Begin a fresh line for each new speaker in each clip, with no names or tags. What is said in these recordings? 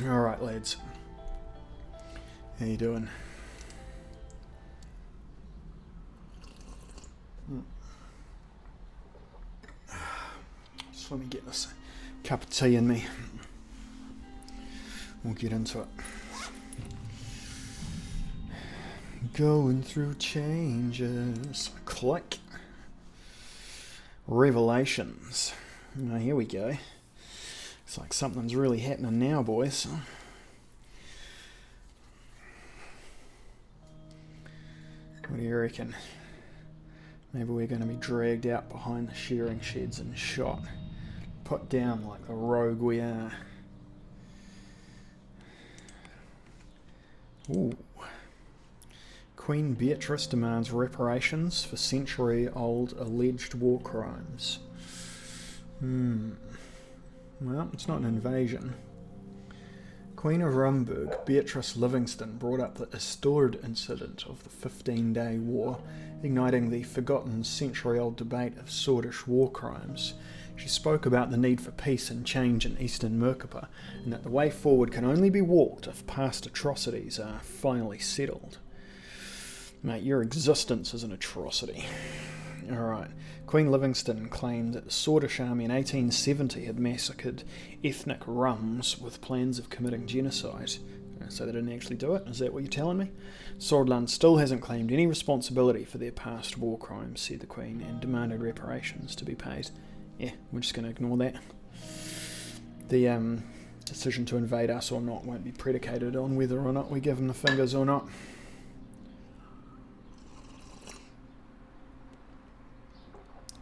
Alright, lads. How you doing? Just let me get this cup of tea in me. We'll get into it. Going through changes. Click. Revelations. Now here we go. It's like something's really happening now, boys. What do you reckon? Maybe we're going to be dragged out behind the shearing sheds and shot. Put down like the rogue we are. Ooh. Queen Beatrice demands reparations for century-old alleged war crimes. Well, it's not an invasion. Queen of Rumburg, Beatrice Livingston, brought up the historic incident of the 15-Day War, igniting the forgotten century-old debate of Swordish war crimes. She spoke about the need for peace and change in eastern Merkaba, and that the way forward can only be walked if past atrocities are finally settled. Mate, your existence is an atrocity. Alright. Queen Livingston claimed that the Swordish army in 1870 had massacred ethnic Rums with plans of committing genocide. So they didn't actually do it? Is that what you're telling me? Swordland still hasn't claimed any responsibility for their past war crimes, said the Queen, and demanded reparations to be paid. Yeah, we're just going to ignore that. The decision to invade us or not won't be predicated on whether or not we give them the fingers or not.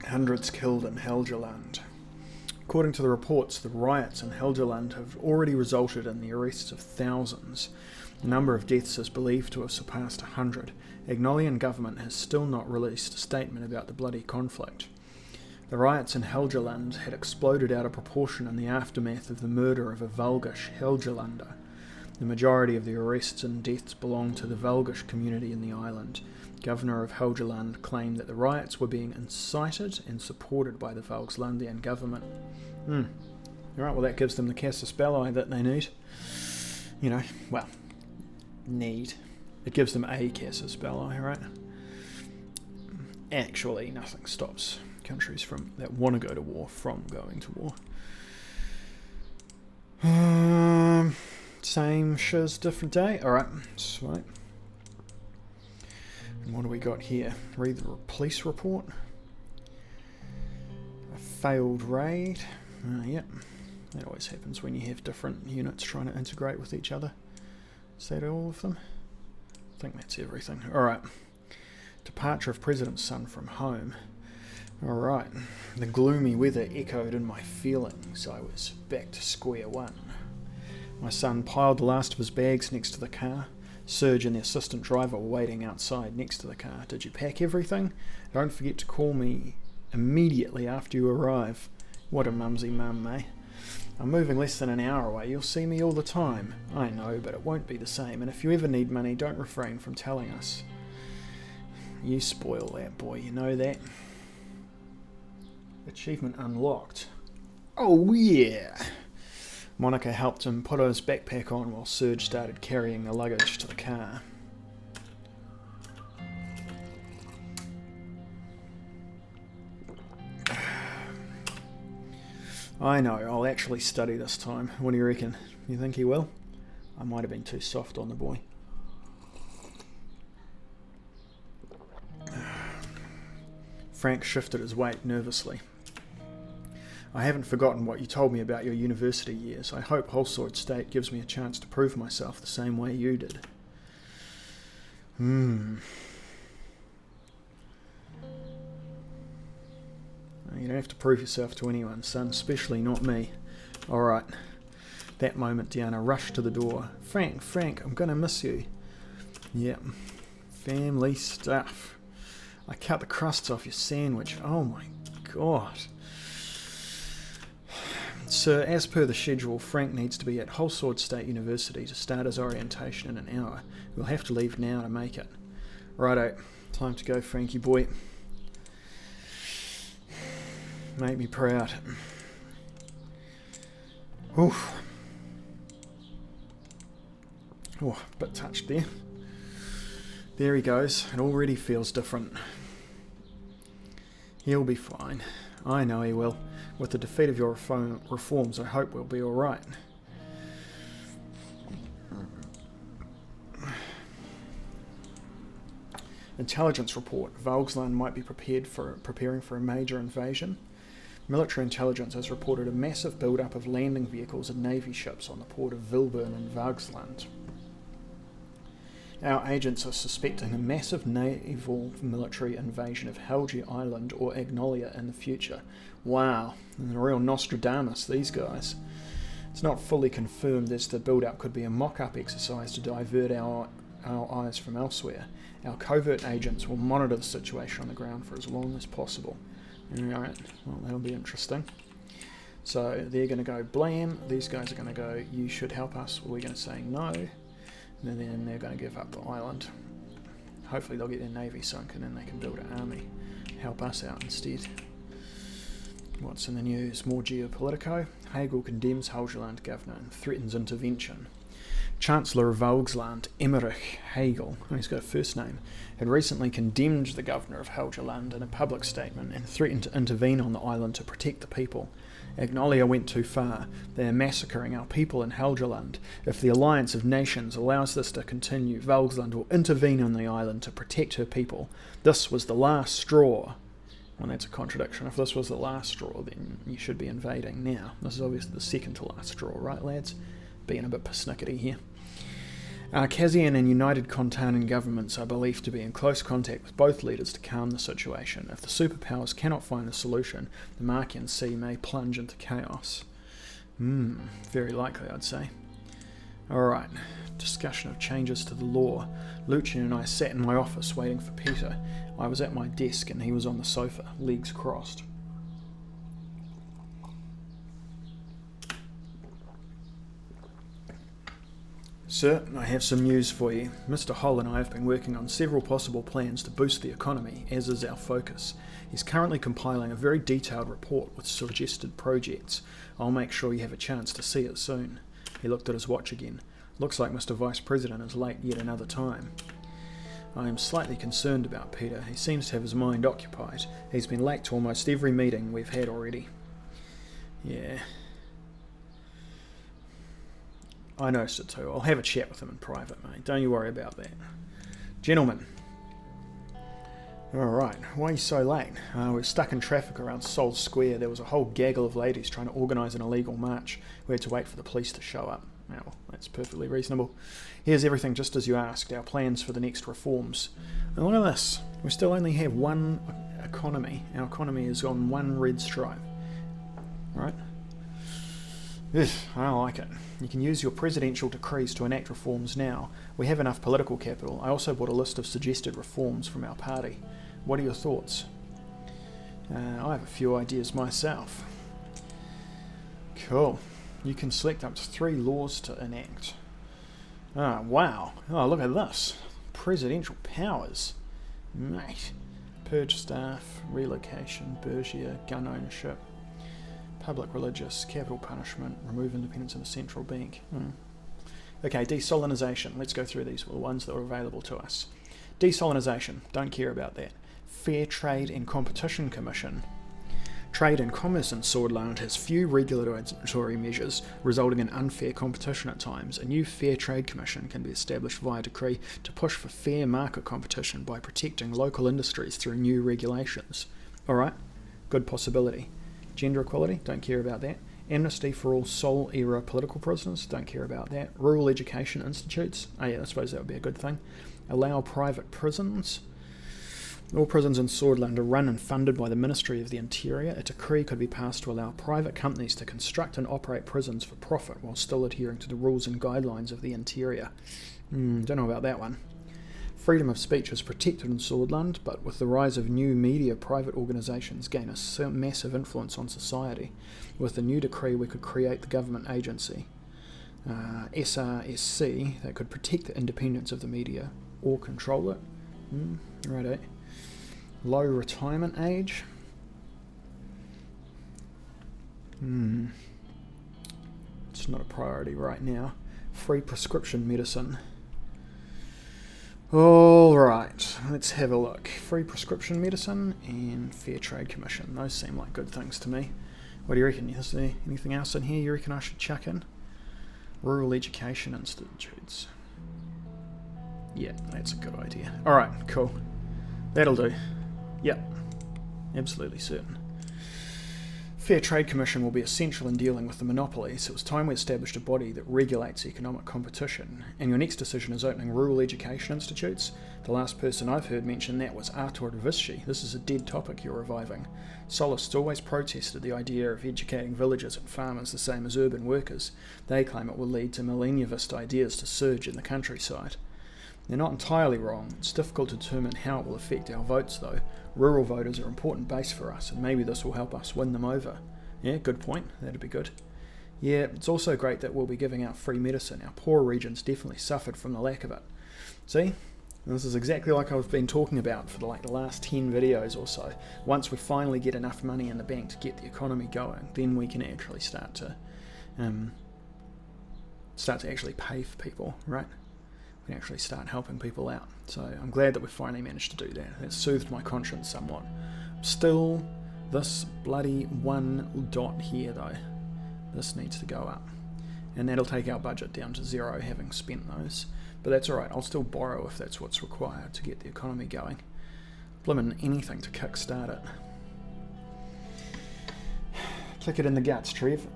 Hundreds killed in Helgeland. According to the reports, the riots in Helgeland have already resulted in the arrests of thousands. The number of deaths is believed to have surpassed 100. Agnolian government has still not released a statement about the bloody conflict. The riots in Helgeland had exploded out of proportion in the aftermath of the murder of a Valgish Helgelander. The majority of the arrests and deaths belong to the Valgish community in the island. Governor of Helgeland claimed that the riots were being incited and supported by the Valkslandian government. Alright, well that gives them the casus belli that they need. Need. It gives them a casus belli, right? Actually, nothing stops countries that want to go to war from going to war. Same shiz, different day. Alright, sweet. And what do we got here? Read the police report. A failed raid. Yep. That always happens when you have different units trying to integrate with each other. Is that all of them? I think that's everything. Alright. Departure of President's son from home. Alright. The gloomy weather echoed in my feelings. I was back to square one. My son piled the last of his bags next to the car. Serge and the assistant driver were waiting outside next to the car. Did you pack everything? Don't forget to call me immediately after you arrive. What a mumsy mum, eh? I'm moving less than an hour away. You'll see me all the time. I know, but it won't be the same. And if you ever need money, don't refrain from telling us. You spoil that boy, you know that? Achievement unlocked. Oh yeah! Monica helped him put his backpack on while Serge started carrying the luggage to the car. I know, I'll actually study this time. What do you reckon? You think he will? I might have been too soft on the boy. Frank shifted his weight nervously. I haven't forgotten what you told me about your university years. I hope Holsword State gives me a chance to prove myself the same way you did. You don't have to prove yourself to anyone, son, especially not me. Alright. That moment, Diana rushed to the door. Frank, I'm gonna miss you. Yep. Family stuff. I cut the crusts off your sandwich. Oh my god. Sir, as per the schedule, Frank needs to be at Holsword State University to start his orientation in an hour. We'll have to leave now to make it. Righto, time to go, Frankie boy. Make me proud. Oof. Oh, a bit touched there. There he goes. It already feels different. He'll be fine. I know he will. With the defeat of your reforms, I hope we'll be alright. Intelligence report. Valgsland might be preparing for a major invasion. Military intelligence has reported a massive build-up of landing vehicles and navy ships on the port of Vilburn in Valgsland. Our agents are suspecting a massive naval military invasion of Helge Island or Agnolia in the future. Wow, the real Nostradamus, these guys. It's not fully confirmed as the build-up could be a mock-up exercise to divert our eyes from elsewhere. Our covert agents will monitor the situation on the ground for as long as possible. Alright, well that'll be interesting. So they're going to go blam, these guys are going to go you should help us, we're going to say no. And then they're going to give up the island. Hopefully they'll get their navy sunk and then they can build an army. Help us out instead. What's in the news? More geopolitico. Hegel condemns Helgeland governor and threatens intervention. Chancellor of Valgsland, Emmerich Hegel, he's got a first name, had recently condemned the governor of Helgeland in a public statement and threatened to intervene on the island to protect the people. Agnolia went too far. They are massacring our people in Helgeland. If the Alliance of Nations allows this to continue, Valgsland will intervene on the island to protect her people. This was the last straw. Well, that's a contradiction. If this was the last straw, then you should be invading now. This is obviously the second to last straw, right, lads? Being a bit persnickety here. Kazian and United Kontanen governments are believed to be in close contact with both leaders to calm the situation. If the superpowers cannot find a solution, the Markian Sea may plunge into chaos. Very likely, I'd say. Alright, discussion of changes to the law. Lucian and I sat in my office waiting for Peter. I was at my desk and he was on the sofa, legs crossed. Sir, I have some news for you. Mr. Hull and I have been working on several possible plans to boost the economy, as is our focus. He's currently compiling a very detailed report with suggested projects. I'll make sure you have a chance to see it soon. He looked at his watch again. Looks like Mr. Vice President is late yet another time. I am slightly concerned about Peter. He seems to have his mind occupied. He's been late to almost every meeting we've had already. Yeah. I noticed it too. I'll have a chat with him in private, mate. Don't you worry about that. Gentlemen. Alright, why are you so late? We're stuck in traffic around Sol Square. There was a whole gaggle of ladies trying to organise an illegal march. We had to wait for the police to show up. Well, that's perfectly reasonable. Here's everything just as you asked. Our plans for the next reforms. And look at this. We still only have one economy. Our economy is on one red stripe. Right? Ugh, I don't like it. You can use your presidential decrees to enact reforms now. We have enough political capital. I also bought a list of suggested reforms from our party. What are your thoughts? I have a few ideas myself. Cool. You can select up to 3 laws to enact. Wow. Oh, look at this. Presidential powers. Mate. Purge staff, relocation, Bergia, gun ownership. Public religious, capital punishment, remove independence of the central bank. Okay, desolinization. Let's go through these ones that are available to us. Desolinization. Don't care about that. Fair Trade and Competition Commission. Trade and commerce in Swordland has few regulatory measures, resulting in unfair competition at times. A new Fair Trade Commission can be established via decree to push for fair market competition by protecting local industries through new regulations. Alright, good possibility. Gender equality, don't care about that. Amnesty for all Sol-era political prisoners, don't care about that. Rural education institutes, I suppose that would be a good thing. Allow private prisons. All prisons in Swordland are run and funded by the Ministry of the Interior. A decree could be passed to allow private companies to construct and operate prisons for profit while still adhering to the rules and guidelines of the Interior. Don't know about that one. Freedom of speech is protected in Swordland, but with the rise of new media, private organisations gain a massive influence on society. With the new decree, we could create the government agency, SRSC, that could protect the independence of the media or control it. Righto. Low retirement age. It's not a priority right now. Free prescription medicine. Alright, let's have a look. Free prescription medicine and Fair Trade Commission. Those seem like good things to me. What do you reckon? Is there anything else in here you reckon I should chuck in? Rural Education Institutes. Yeah, that's a good idea. Alright, cool. That'll do. Yep, absolutely certain. Fair Trade Commission will be essential in dealing with the monopolies. It was time we established a body that regulates economic competition. And your next decision is opening rural education institutes. The last person I've heard mention that was Artur Visci. This is a dead topic you're reviving. Solists always protested the idea of educating villagers and farmers the same as urban workers. They claim it will lead to millennialist ideas to surge in the countryside. They're not entirely wrong. It's difficult to determine how it will affect our votes though. Rural voters are an important base for us, and maybe this will help us win them over. Yeah, good point. That'd be good. Yeah, it's also great that we'll be giving out free medicine. Our poorer regions definitely suffered from the lack of it. See? This is exactly like I've been talking about for the last 10 videos or so. Once we finally get enough money in the bank to get the economy going, then we can actually start to actually pay for people, right? We can actually start helping people out. So I'm glad that we finally managed to do that. It soothed my conscience somewhat. Still, this bloody one dot here though, this needs to go up. And that'll take our budget down to 0 having spent those. But that's alright, I'll still borrow if that's what's required to get the economy going. Blimmin' anything to kickstart it. Kick it in the guts, Trev.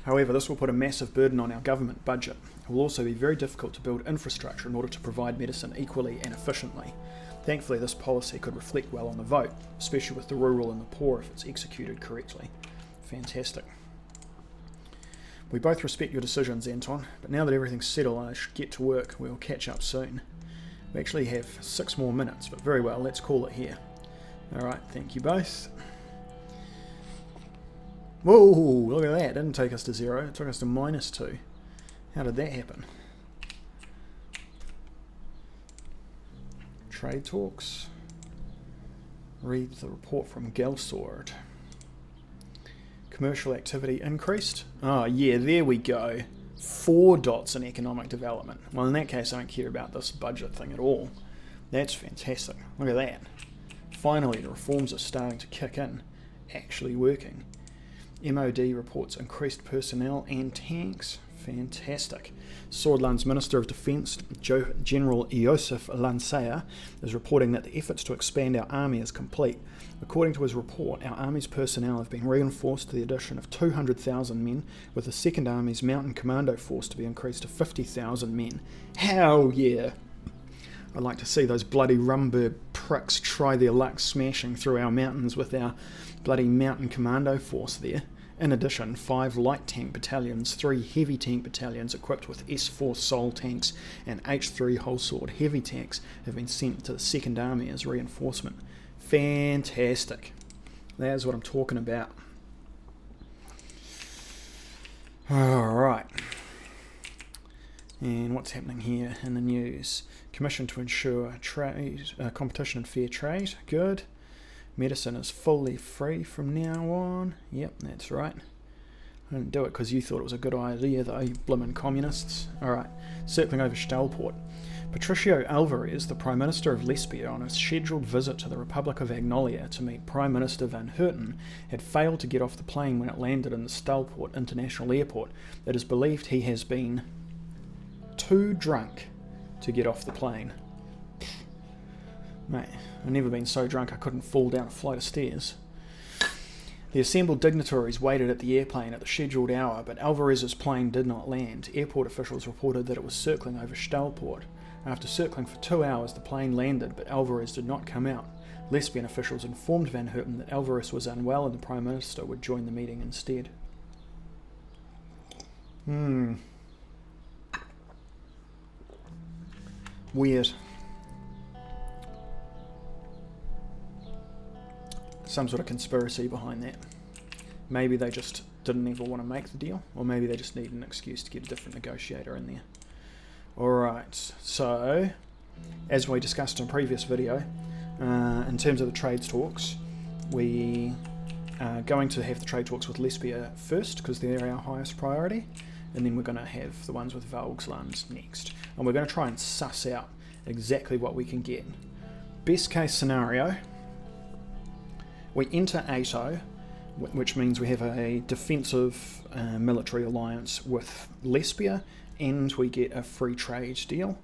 However, this will put a massive burden on our government budget. It will also be very difficult to build infrastructure in order to provide medicine equally and efficiently. Thankfully, this policy could reflect well on the vote, especially with the rural and the poor if it's executed correctly. Fantastic. We both respect your decisions, Anton, but now that everything's settled, I should get to work. We'll catch up soon. We actually have 6 more minutes, but very well, let's call it here. Alright, thank you both. Whoa, look at that. It didn't take us to 0, it took us to -2. How did that happen? Trade talks. Read the report from Gelsword. Commercial activity increased. Oh yeah, there we go. 4 dots in economic development. Well, in that case, I don't care about this budget thing at all. That's fantastic. Look at that. Finally, the reforms are starting to kick in. Actually working. MOD reports increased personnel and tanks. Fantastic. Swordland's Minister of Defence, General Iosif Lansea, is reporting that the efforts to expand our army is complete. According to his report, our army's personnel have been reinforced to the addition of 200,000 men, with the Second Army's Mountain Commando Force to be increased to 50,000 men. Hell yeah! I'd like to see those bloody Rumburg pricks try their luck smashing through our mountains with our bloody Mountain Commando Force there. In addition, 5 light tank battalions, 3 heavy tank battalions equipped with S4 Sol tanks and H3 whole sword heavy tanks have been sent to the Second Army as reinforcement. Fantastic. That's what I'm talking about. Alright. And what's happening here in the news? Commission to ensure trade, competition and fair trade. Good. Medicine is fully free from now on. Yep, that's right. I didn't do it because you thought it was a good idea though, you blimmin' communists. Alright, circling over Stalport. Patricio Alvarez, the Prime Minister of Lesbia, on a scheduled visit to the Republic of Agnolia to meet Prime Minister Van Herten, had failed to get off the plane when it landed in the Stalport International Airport. It is believed he has been too drunk to get off the plane. Mate, I've never been so drunk I couldn't fall down a flight of stairs. The assembled dignitaries waited at the airplane at the scheduled hour, but Alvarez's plane did not land. Airport officials reported that it was circling over Stalport. After circling for 2 hours, the plane landed, but Alvarez did not come out. Lesbian officials informed Van Herten that Alvarez was unwell and the Prime Minister would join the meeting instead. Weird. Some sort of conspiracy behind that. Maybe they just didn't even want to make the deal, or maybe they just need an excuse to get a different negotiator in there. Alright, so as we discussed in a previous video, in terms of the trades talks, we going to have the trade talks with Lesbia first, because they're our highest priority, and then we're going to have the ones with Valgsland next. And we're going to try and suss out exactly what we can get. Best case scenario, we enter ATO, which means we have a defensive military alliance with Lesbia, and we get a free trade deal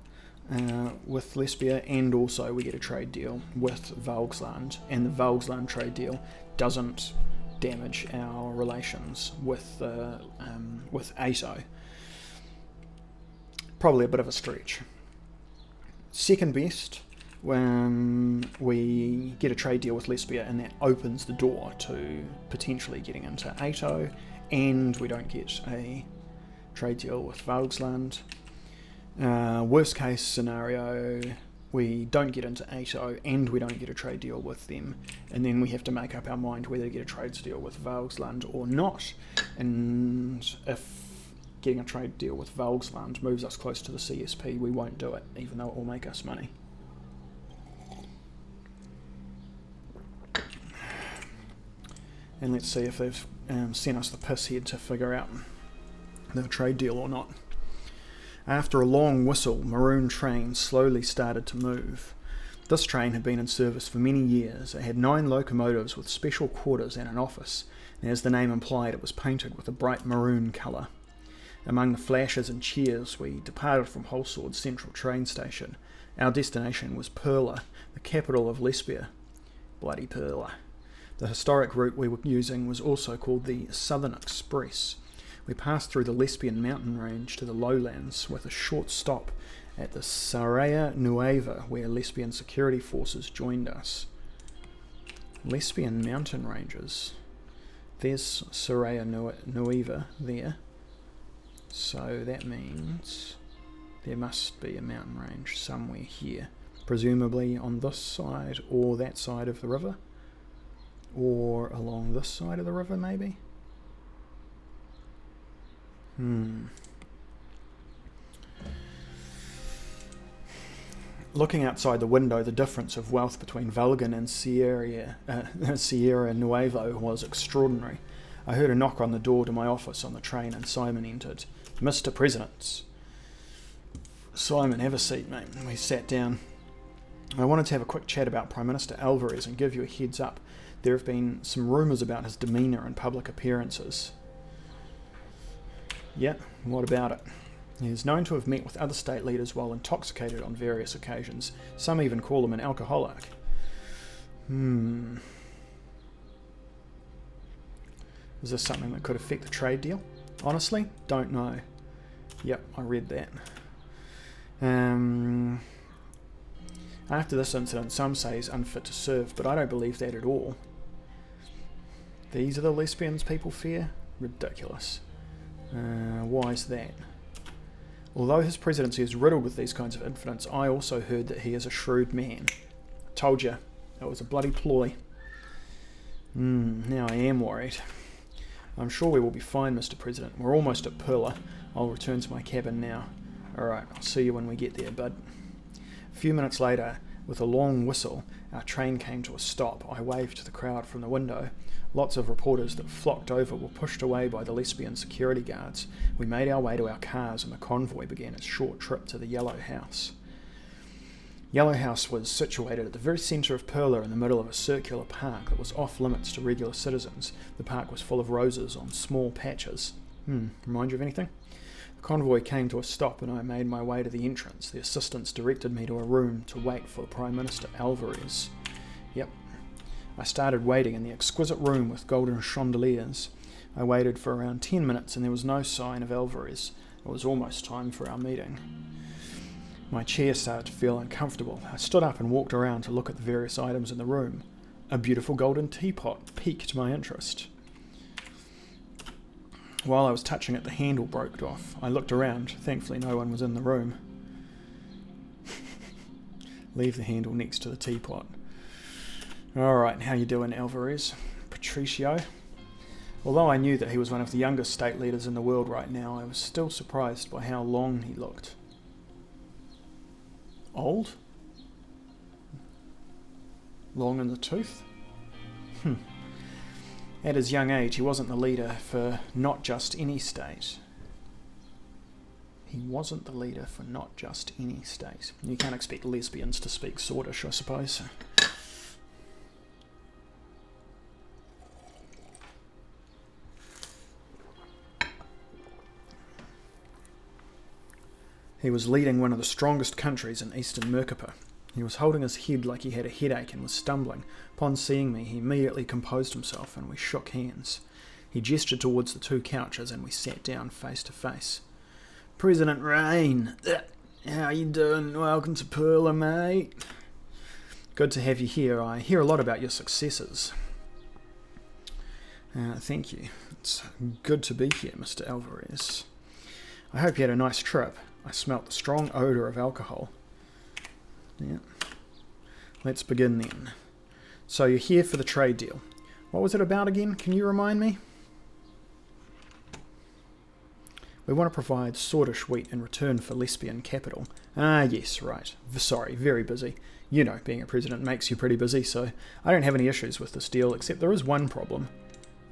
with Lesbia, and also we get a trade deal with Valgsland, and the Valgsland trade deal doesn't damage our relations with ATO. Probably a bit of a stretch. Second best, when we get a trade deal with Lesbia, and that opens the door to potentially getting into ATO, and we don't get a trade deal with Valgsland. Worst case scenario, we don't get into ATO and we don't get a trade deal with them, and then we have to make up our mind whether to get a trade deal with Valgsland or not. And if getting a trade deal with Valgsland moves us close to the CSP, we won't do it, even though it will make us money. And let's see if they've sent us the piss head to figure out the trade deal or not. After a long whistle, Maroon train slowly started to move. This train had been in service for many years. It had 9 locomotives with special quarters and an office, and as the name implied, it was painted with a bright maroon colour. Among the flashes and cheers, we departed from Holsword Central train station. Our destination was Perla, the capital of Lesbia. Bloody Perla. The historic route we were using was also called the Southern Express. We passed through the Lesbian mountain range to the lowlands, with a short stop at the Suzerain Nueva, where Lesbian security forces joined us. Lesbian mountain ranges. There's Suzerain Nueva there. So that means there must be a mountain range somewhere here. Presumably on this side or that side of the river. Or along this side of the river, maybe? Looking outside the window, the difference of wealth between Valgan and Sierra Nuevo was extraordinary. I heard a knock on the door to my office on the train, and Simon entered. "Mr. President." "Simon, have a seat, mate." We sat down. "I wanted to have a quick chat about Prime Minister Alvarez and give you a heads up. There have been some rumours about his demeanour and public appearances." "Yeah, what about it?" "He is known to have met with other state leaders while intoxicated on various occasions. Some even call him an alcoholic." Is this something that could affect the trade deal? "Honestly, don't know." "Yep, I read that." After this incident, some say he's unfit to serve, but I don't believe that at all." "These are the lesbians people fear? Ridiculous." Why is that?" "Although his presidency is riddled with these kinds of incidents, I also heard that he is a shrewd man." "Told you, it was a bloody ploy." Now I am worried." "I'm sure we will be fine, Mr. President. We're almost at Perla. I'll return to my cabin now." "Alright, I'll see you when we get there, bud." A few minutes later, with a long whistle, our train came to a stop. I waved to the crowd from the window. Lots of reporters that flocked over were pushed away by the Lesbian security guards. We made our way to our cars, and the convoy began its short trip to the Yellow House. Yellow House was situated at the very centre of Perla, in the middle of a circular park that was off limits to regular citizens. The park was full of roses on small patches. Remind you of anything? The convoy came to a stop, and I made my way to the entrance. The assistants directed me to a room to wait for Prime Minister Alvarez. Yep. I started waiting in the exquisite room with golden chandeliers. I waited for around 10 minutes, and there was no sign of Alvarez. It was almost time for our meeting. My chair started to feel uncomfortable. I stood up and walked around to look at the various items in the room. A beautiful golden teapot piqued my interest. While I was touching it, the handle broke off. I looked around. Thankfully, no one was in the room. Leave the handle next to the teapot. "Alright, how you doing, Alvarez?" "Patricio?" Although I knew that he was one of the youngest state leaders in the world right now, I was still surprised by how long he looked. Old? Long in the tooth? At his young age, he wasn't the leader for not just any state. He wasn't the leader for not just any state. You can't expect lesbians to speak Swordish, I suppose. He was leading one of the strongest countries in eastern Merkapa. He was holding his head like he had a headache and was stumbling. Upon seeing me, he immediately composed himself and we shook hands. He gestured towards the two couches and we sat down face to face. President Rain, how you doing? Welcome to Perla, mate. Good to have you here. I hear a lot about your successes. Thank you. It's good to be here, Mr. Alvarez. I hope you had a nice trip. I smelt the strong odour of alcohol. Yeah. Let's begin then. So you're here for the trade deal. What was it about again? Can you remind me? We want to provide Swordish wheat in return for lesbian capital. Ah, yes, right. Sorry, very busy. You know, being a president makes you pretty busy, so I don't have any issues with this deal, except there is one problem.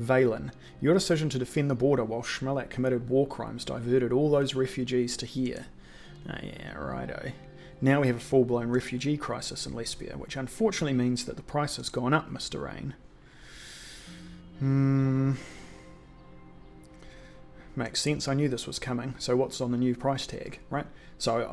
Valen, your decision to defend the border while Schmelak committed war crimes diverted all those refugees to here. Ah, yeah, righto. Now we have a full-blown refugee crisis in Lesbia, which unfortunately means that the price has gone up, Mr. Rain. Makes sense. I knew this was coming. So what's on the new price tag, right? So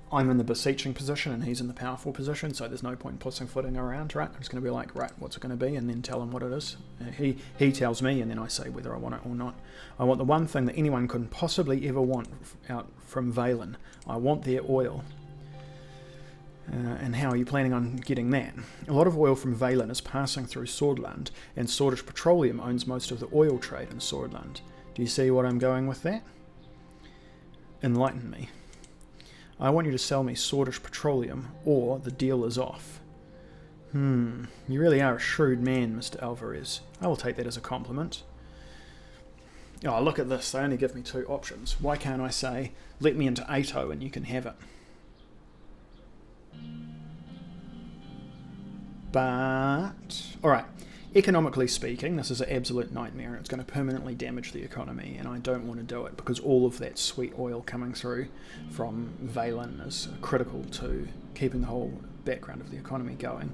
I'm in the beseeching position and he's in the powerful position, so there's no point pussyfooting around, right? I'm just going to be like, right, what's it going to be? And then tell him what it is. He tells me and then I say whether I want it or not. I want the one thing that anyone couldn't possibly ever want out from Valen. I want their oil. And how are you planning on getting that? A lot of oil from Valen is passing through Swordland, and Swordish Petroleum owns most of the oil trade in Swordland. Do you see what I'm going with that? Enlighten me. I want you to sell me Swordish Petroleum, or the deal is off. You really are a shrewd man, Mr. Alvarez. I will take that as a compliment. Oh, look at this. They only give me two options. Why can't I say, let me into Ato and you can have it? But, alright, economically speaking, this is an absolute nightmare. It's going to permanently damage the economy, and I don't want to do it because all of that sweet oil coming through from Valen is critical to keeping the whole background of the economy going.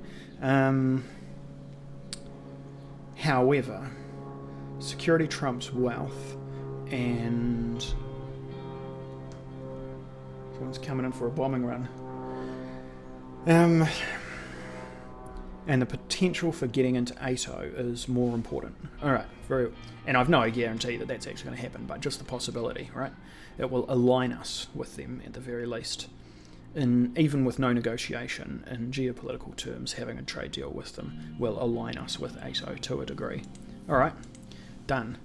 However, security trumps wealth, and someone's coming in for a bombing run. And the potential for getting into Ato is more important. Alright, and I've no guarantee that that's actually going to happen, but just the possibility, right? It will align us with them at the very least. Even with no negotiation, in geopolitical terms, having a trade deal with them will align us with Ato to a degree. Alright, done.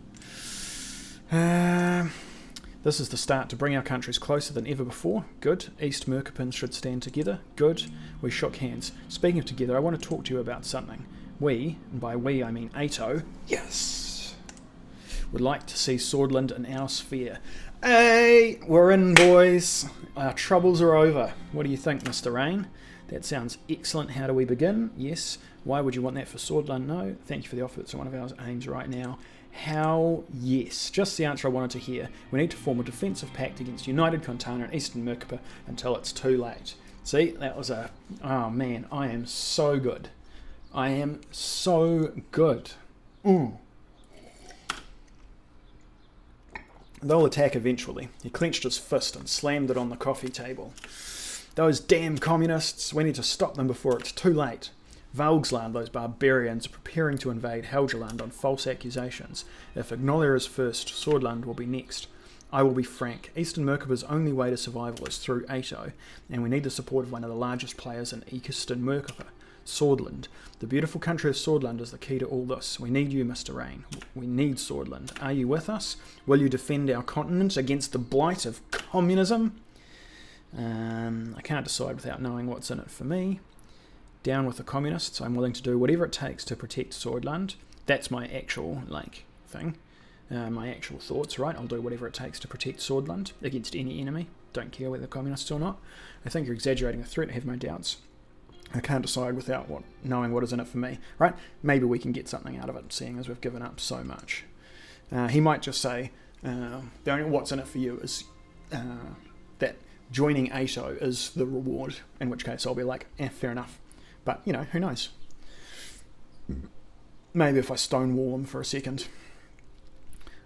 This is the start to bring our countries closer than ever before. Good. East Merkapans should stand together. Good. We shook hands. Speaking of together, I want to talk to you about something. We, and by we I mean Ato, yes, would like to see Swordland in our sphere. Hey, we're in, boys. Our troubles are over. What do you think, Mr. Rain? That sounds excellent. How do we begin? Yes. Why would you want that for Swordland? No. Thank you for the offer. It's one of our aims right now. How? Yes. Just the answer I wanted to hear. We need to form a defensive pact against United Contana and Eastern Merkapa until it's too late. See, that was a... Oh man, I am so good. I am so good. They'll attack eventually. He clenched his fist and slammed it on the coffee table. Those damn communists, we need to stop them before it's too late. Valgsland, those barbarians, are preparing to invade Helgeland on false accusations. If Ignolia is first, Swordland will be next. I will be frank. Eastern Merkapa's only way to survival is through Ato, and we need the support of one of the largest players in Eastern Merkapa, Swordland. The beautiful country of Swordland is the key to all this. We need you, Mr. Rain. We need Swordland. Are you with us? Will you defend our continent against the blight of communism? I can't decide without knowing what's in it for me. Down with the communists. I'm willing to do whatever it takes to protect Swordland. That's my actual, thing. My actual thoughts, right? I'll do whatever it takes to protect Swordland against any enemy. Don't care whether communists or not. I think you're exaggerating the threat. I have no doubts. I can't decide without knowing what is in it for me, right? Maybe we can get something out of it, seeing as we've given up so much. He might just say, the only what's in it for you is that joining ATO is the reward, in which case I'll be like, fair enough. But, who knows? Maybe if I stonewall him for a second.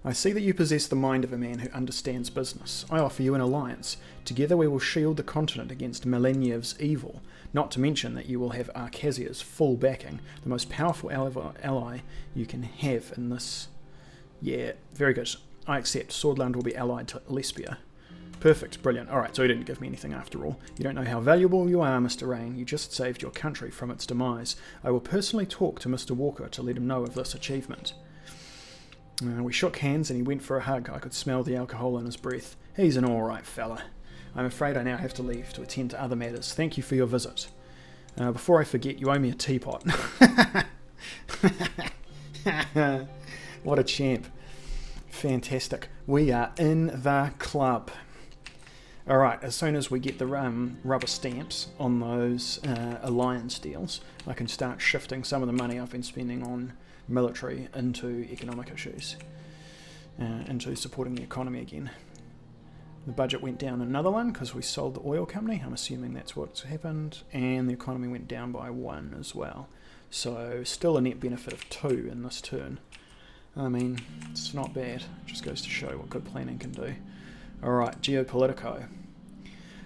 I see that you possess the mind of a man who understands business. I offer you an alliance. Together we will shield the continent against Mileniev's evil, not to mention that you will have Arcasia's full backing, the most powerful ally you can have in this. Yeah, very good. I accept. Swordland will be allied to Lesbia. Perfect, brilliant. Alright, so he didn't give me anything after all. You don't know how valuable you are, Mr. Rain. You just saved your country from its demise. I will personally talk to Mr. Walker to let him know of this achievement. We shook hands and he went for a hug. I could smell the alcohol in his breath. He's an alright fella. I'm afraid I now have to leave to attend to other matters. Thank you for your visit. Before I forget, you owe me a teapot. What a champ. Fantastic. We are in the club. Alright, as soon as we get the rubber stamps on those alliance deals, I can start shifting some of the money I've been spending on military into economic issues, into supporting the economy again. The budget went down another one because we sold the oil company. I'm assuming that's what's happened. And the economy went down by 1 as well. So still a net benefit of 2 in this turn. I mean, it's not bad. It just goes to show what good planning can do. Alright, geopolitico.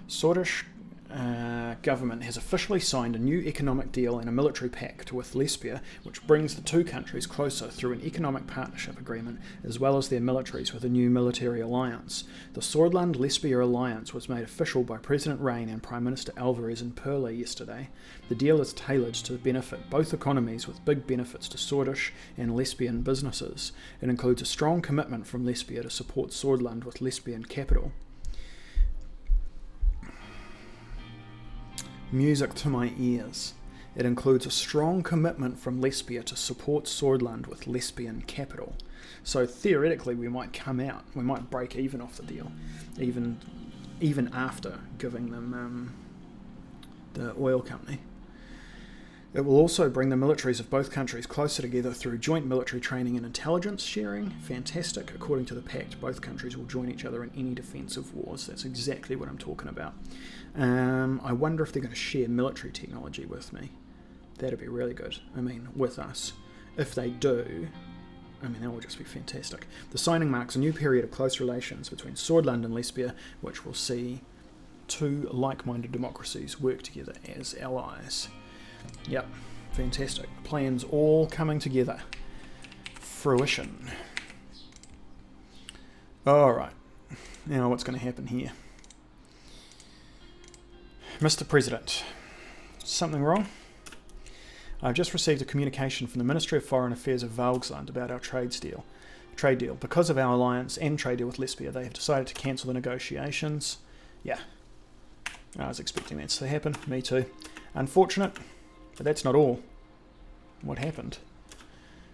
Swedish government has officially signed a new economic deal and a military pact with Lesbia, which brings the two countries closer through an economic partnership agreement, as well as their militaries with a new military alliance. The Swordland-Lesbia alliance was made official by President Rain and Prime Minister Alvarez in Perla yesterday. The deal is tailored to benefit both economies with big benefits to Swordish and Lesbian businesses. It includes a strong commitment from Lesbia to support Swordland with Lesbian capital. Music to my ears. It includes a strong commitment from Lesbia to support Swordland with Lesbian capital. So theoretically we might come out, we might break even off the deal, even after giving them the oil company. It will also bring the militaries of both countries closer together through joint military training and intelligence sharing. Fantastic. According to the pact, both countries will join each other in any defensive wars. That's exactly what I'm talking about. I wonder if they're going to share military technology with me. That'd be really good. I mean, with us. If they do, I mean, that will just be fantastic. The signing marks a new period of close relations between Swordland and Lesbia, which will see two like-minded democracies work together as allies. Yep, fantastic. Plans all coming together. Fruition. Alright, now what's going to happen here? Mr. President, something wrong? I've just received a communication from the Ministry of Foreign Affairs of Valgsland about our trade deal. Because of our alliance and trade deal with Lesbia, they have decided to cancel the negotiations. Yeah, I was expecting that to happen. Me too. Unfortunate. But that's not all. What happened?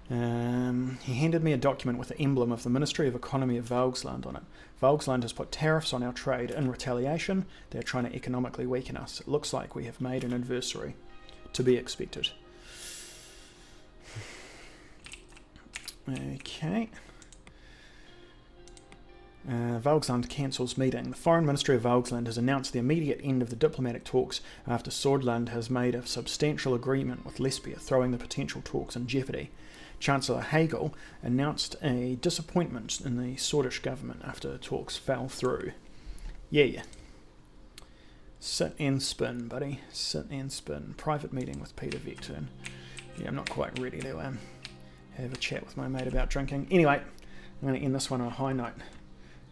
He handed me a document with the emblem of the Ministry of Economy of Valgsland on it. Valgsland has put tariffs on our trade in retaliation. They're trying to economically weaken us. It looks like we have made an adversary. To be expected. Okay. Valgsland cancels meeting. The Foreign Ministry of Valgsland has announced the immediate end of the diplomatic talks after Swordland has made a substantial agreement with Lesbia, throwing the potential talks in jeopardy. Chancellor Hagel announced a disappointment in the Swordish government after talks fell through. Yeah. Sit and spin, buddy. Sit and spin. Private meeting with Peter Vecturn. Yeah, I'm not quite ready to have a chat with my mate about drinking. Anyway, I'm going to end this one on a high note.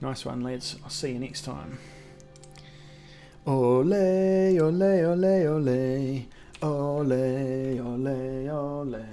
Nice one, lads. I'll see you next time. Ole, ole, ole, ole. Ole, ole, ole.